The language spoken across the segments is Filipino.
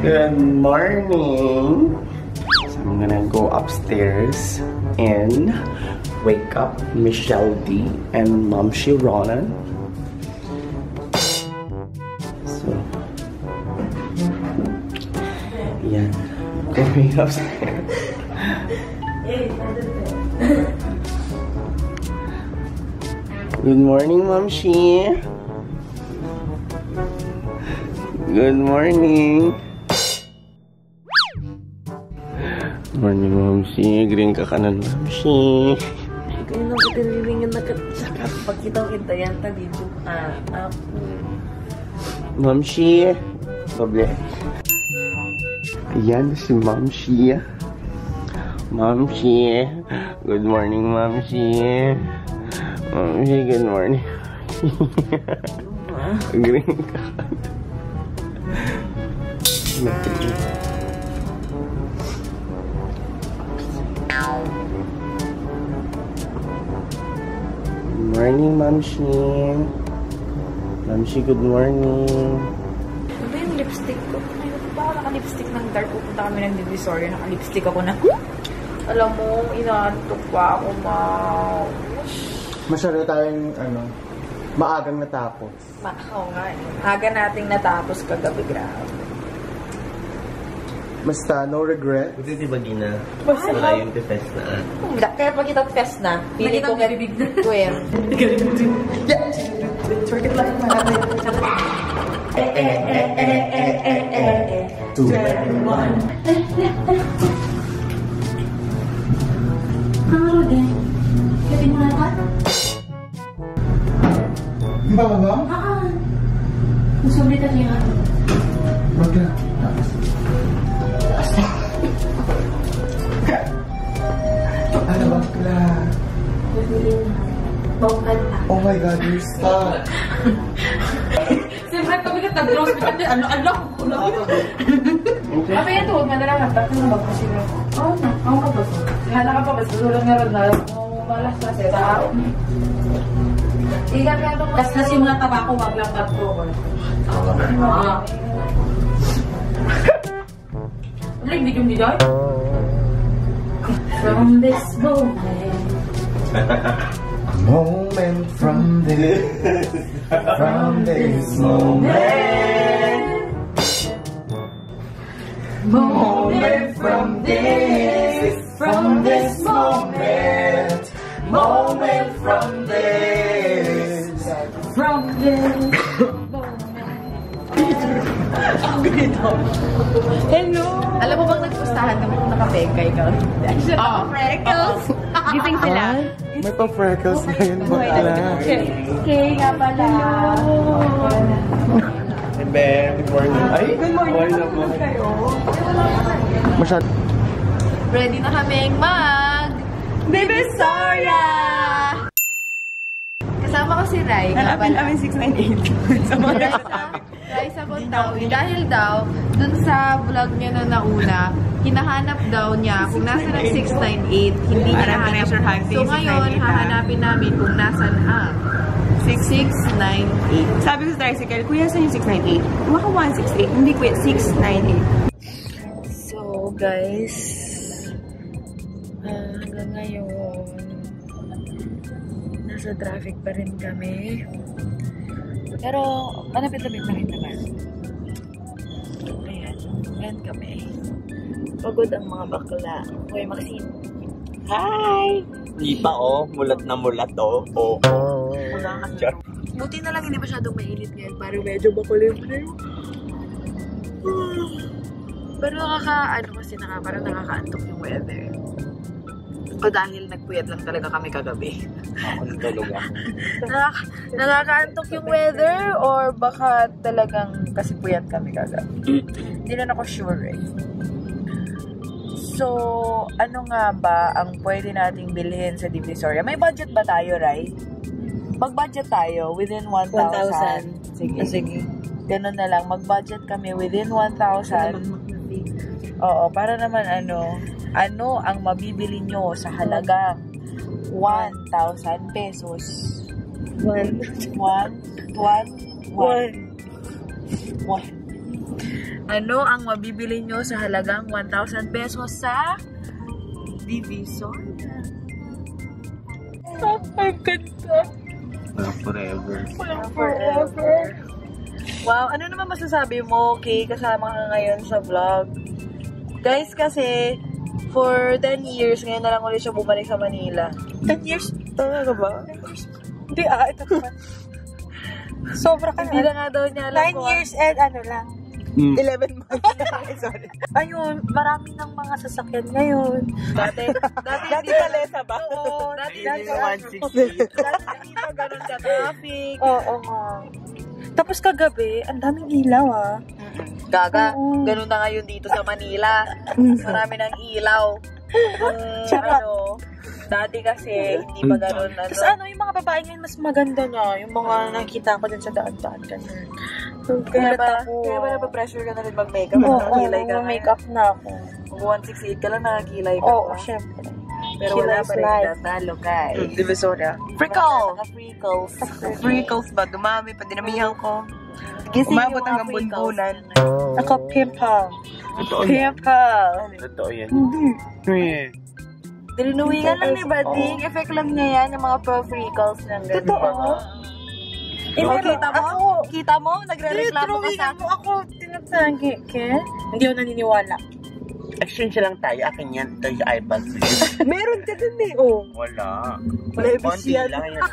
Good morning! So I'm gonna go upstairs and wake up Michelle D and Mom Shirona. So, yeah, going upstairs. Good morning, Mom Shi. Good morning. Morning, Mom Shi. Green ka kanan, Mom Shi. Ganyan ako tinilingin na katsaka. Pag kitang-kita yan, talito ako. Mom Shi. Doble. Ayan si Mom Shi. Mom Shi. Good morning, Mom Shi. Mom Shi, good morning. Green ka kanan. Good morning, Mamshi. Mamshi, good morning. Ano yung lipstick ko? Ayun pa ako naka-lipstick ng dark. Pupunta kami ng Divisoria. Naka-lipstick ako na. Alam mo, inaantok pa ako, ma. Masyado tayong, maagang natapos. Oo nga eh. Aga nating natapos kagabi, grabe. Basta, no regret. Buti di ba gina? Basta wala yung fest na. Kaya pag kitang fest na, pili ko nga bibig na. Kuya. Twerk it like my 2, 1. Ano din? Kapin mo na ka? Ba? Masublit at niya. Wag na. Ano ba pala? Oh my God, you stop. Siyempre, kami ka tag-close. Ano ko lang. Apa yan tuwag na lang. Tapos na magpasira. Oo na. Ako ka ba? Hana ka pa. Basta sulang nga rin na. Malas na siya. Tao. Ikan nga ito. Tapos na simula tabako. Wag lang tatlo. Like, di yung dijoy? From this moment. Moment from this moment. Moment from this moment. Moment from this. Hello! Alam mo bang nagpustahan kami kung naka-pekay ka? Freckles! Gising sila. May pa-freckles na yun. Bakla. Okay, nga pala. Hey, Ben. Good morning. Ay, good morning. Masyad. Ready na kaming Divisoria! Kasama ko si Rai. Hanapin namin 698. Sa mga Rai sa Bontawi. Dahil daw, dun sa vlog niya na nauna, hinahanap daw niya kung nasa ng 698. Hindi niya nahanap. So ngayon, hahanapin namin kung nasan ang 698. Sabi ko sa tricycle, kuya, saan yung 698? Maka 168. Hindi kuya, 698. So guys, hanggang ngayon, nasa traffic pa rin kami. Pero, malapit-lapit na rin naman. Ayan kami. Pagod ang mga bakla. Kuya Maxine. Hi! Hindi pa mulat na mulat Wala ka. Buti na lang hindi masyadong mainit ngayon. Parang medyo makulim rin. Pero parang nakakaantok yung weather. O dahil nagpuyat lang talaga kami kagabi. Ako nagtulog ako. Nakakaantok yung weather or baka talagang kasi puyat kami kagabi. Hindi na ako sure eh. So, ano nga ba ang pwede nating bilhin sa Divisoria? May budget ba tayo, Rai? Mag-budget tayo within 1,000. Sige. Ganun na lang. Mag-budget kami within 1,000. Oo, para naman ano ang mabibili nyo sa halagang 1,000 pesos? 1. Ano ang mabibili nyo sa halagang 1,000 pesos sa Divisoria? Ang ganda. Forever. Forever. Wow, ano naman masasabi mo, Kay, kasama ka ngayon sa vlog? Guys, kasi for 10 years, ngayon na lang ulit siya bumalik sa Manila. 10 years? Talaga ba? Hindi ito naman. Sobra ka Hindi na nga daw niya alam 9 years and ano lang. 11 months. Sorry. Ayun, marami ng mga sasakyan ngayon. Dati palesa ba? Oo, dati Dati dito 160. ganun ka traffic. Oo nga. Tapos kagabi, ang daming ilaw ah. Gaga, Oo. ganun na ngayon dito sa Manila. Marami ng ilaw. Ano, dati kasi, hindi pa ganun. Tapos ano, yung mga babae ngayon mas maganda na. Yung mga nakikita ko dyan sa daan-daan. Ganun. Kaya ba ako. napapressure ka na rin mag-makeup? Oo, Nakakilay ka make-up na ako. Mag 168 ka lang, nakakilay ka Oo, pa. syempre. Pero wala Kilay pa rin slide. natalo, guys. Divisoria. Freckles. Freckles ba? Dumami pa. Dinamihan ko. Gising Umabot yung hanggang mga freckles. bunbunan. Ako, pimple. Totoo yan. Pimple. Totoo yan. Dilinuwingan lang ni Bading. Effect lang niya yan, yung mga freckles ng ganun. Totoo. Kita mo? Ako, Kita mo? Nagre-reklamo ka sa mo ako. Tinatagi. Kaya? Hindi ako naniniwala. Exchange lang tayo. Akin yan. Ito yung iPad. Meron ka dun eh. Oh. Wala. Levis Konti yan. lang yan.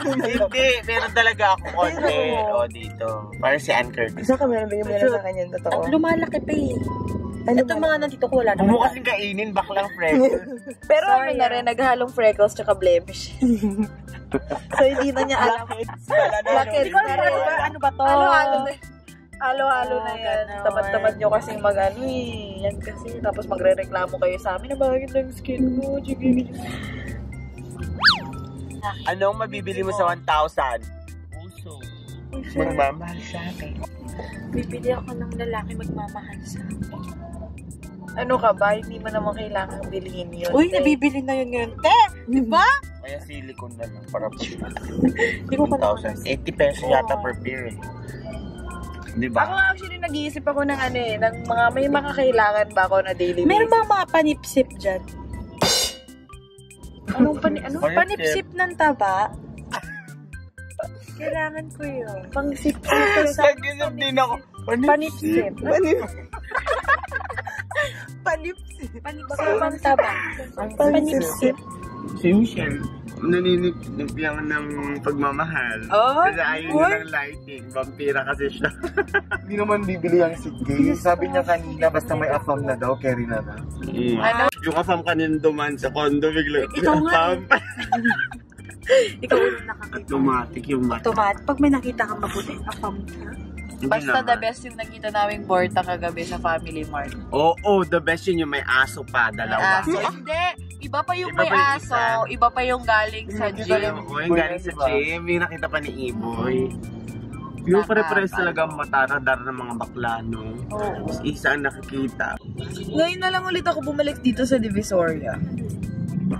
Hindi. Meron talaga ako konti. O, dito. Para si Ann Curtis. Isa ka meron sa kanya. Totoo. At lumalaki pa eh. Ito mga nandito ko wala Huwag mo naman. kasing kainin. Baklang fresh. Pero ano na rin, naghalong freckles tsaka blemish. So, hindi na niya alam. Bakit? Hindi ko alam ano ba to? Halo-halo na. Halo-halo na Oh, yan. ganon. Tamad-tamad nyo kasi mag-ano eh. Yan kasi. Tapos magre-reklamo kayo sa amin na bakit ang skin mo. Anong mabibili mo sa 1,000? Puso. Magmamahal sa akin. Bibili ako ng lalaki magmamahal sa akin. Ano ka ba? Hindi mo naman kailangan bilhin yun. Uy, nabibili na yun ngayon. Di ba? Kaya silicone na lang. Para Hindi ko pa 1,000. 80 pesos yata per pair eh. Di Ako ba? nga actually nag-iisip ako ng ano eh, ng mga, may mga kailangan ba ako na daily basis. Meron ba mga panipsip dyan? Anong Panipsip ng taba? Kailangan ko yun. Pangsip. Nag-isip din ako. Panipsip. Panipsip. Panipsip ang taba. Panipsip. Si Michelle, naninip yan ng pagmamahal. Oh, Kasi ayaw niya ng lighting. Vampira kasi siya. Hindi naman bibili ang Siggy. Sabi niya kanina, basta may afam na daw, carry na na. Ano? Yung afam kanina duman sa condo, bigla. Ikaw nga Afam. Ikaw ulit nakakita. Automatic yung mata. Automatic. Pag may nakita kang mabuti, afam ka. Basta the best yung nakita naming Borta kagabi sa Family Mart. Oo, the best yun yung may aso pa, dalawa. Aso. Hindi. Iba pa yung Iba may pa yung aso. isa. Iba pa yung galing sa gym. Oo, yung galing sa gym. Yung nakita pa ni Iboy. Yung pare-pares talaga ang mataradar ng mga bakla, no? Oo. Isa ang nakikita. Ngayon na lang ulit ako bumalik dito sa Divisoria.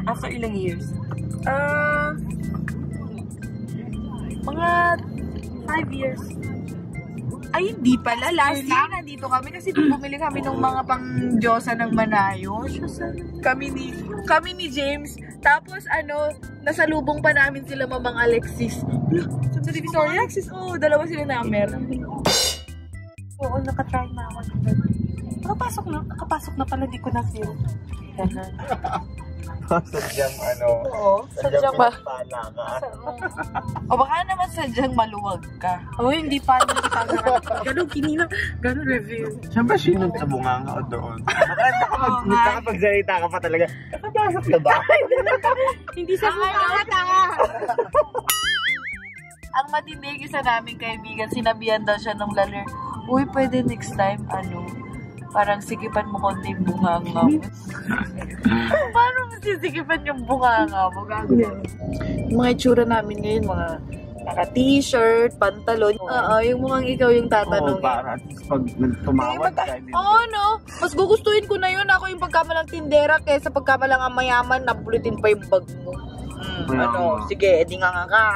After ilang years? Mga 5 years. Ay, hindi pala. Last year, nandito kami kasi bumili kami ng mga pang-Diyosa ng Manayo. Kami ni James. Tapos, nasalubong pa namin sila Mamang Alexis. Sa Divisoria? Alexis, oo. Dalawa sila namin. Oo, nakatry na ako. Nakapasok na pala, di ko na-feel. Sadyang Oo. Sadyang ba? pala ka. O baka naman sadyang maluwag ka. Oo, hindi pa. Ganun, kinina. Ganun review. Siyempre, sinong tabunganga o doon? Nakapagsalita ka pa talaga. Nakapasok na ba? Hindi sa tanga. Ang matindi isa naming kaibigan, sinabihan daw siya nung laler, uy, pwede next time, parang sikipan mo konti yung bunganga mo. Paano mo sisikipan yung bunganga mo? Gagawin. Yung mga itsura namin ngayon, mga naka-t-shirt, pantalon. Oo, yung mukhang ikaw yung Oo, tatanungin. para at least pag tumawag ka. Oo, no? Mas gugustuhin ko na yun. Ako yung pagkamalang tindera kaysa pagkamalang ang mayaman, nabulitin pa yung bag mo. Sige, edi nga ka.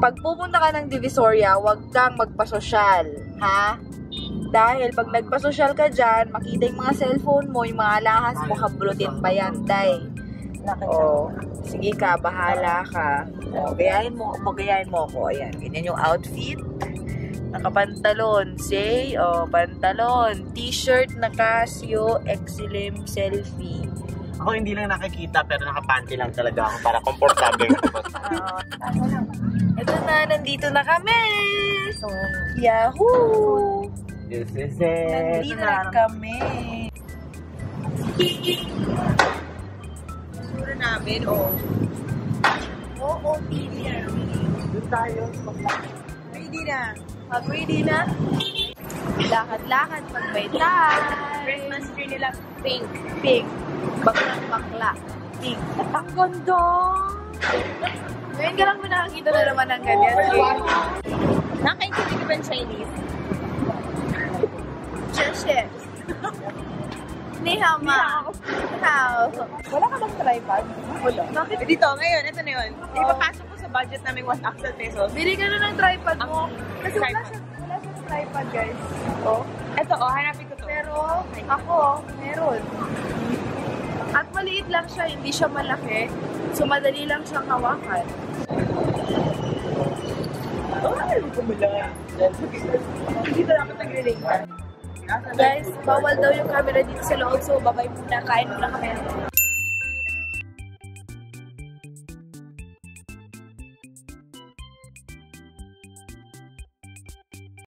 Pag pupunta ka ng Divisoria, huwag kang magpasosyal. Ha? Dahil pag nagpa-social ka dyan, makita yung mga cellphone mo, yung mga alahas mo, hablutin pa yan, day. Oh, sige ka, bahala ka. Oh, gayahin mo ako. Ayan, ganyan yung outfit. Nakapantalon, say, pantalon, t-shirt na Casio, X-Slim selfie. Ako hindi lang nakikita pero nakapanty lang talaga ako para komportable. Ito na, nandito na kami! Yahoo! This is it! Nandito na kami! Sura namin, Oo, TV. Doon tayo. Ready na. Mag-ready na. Lakad-lakad pag may time. Christmas tree nila, pink. Pink. Bakla. Pink. Ang ganda! Ngayon ka lang mo nakakita na naman ng ganyan. Nakaintindi ka ba ng Chinese? Chef. Ni hao ma. Hao. Wala ka bang tripod? Wala. Bakit? Dito, ngayon, ito na yun. Ipapasok ko sa budget namin 1,000 pesos. Bili ka na ng tripod mo. Kasi wala Tripod. siyang tripod, guys. Oh. Ito, hanapin ko to. Pero ako, meron. At maliit lang siya, hindi siya malaki. So, madali lang siyang hawakan. Dito dapat nag-relate. Guys, bawal daw yung camera dito sa loob. So, babay muna. Kain muna kami.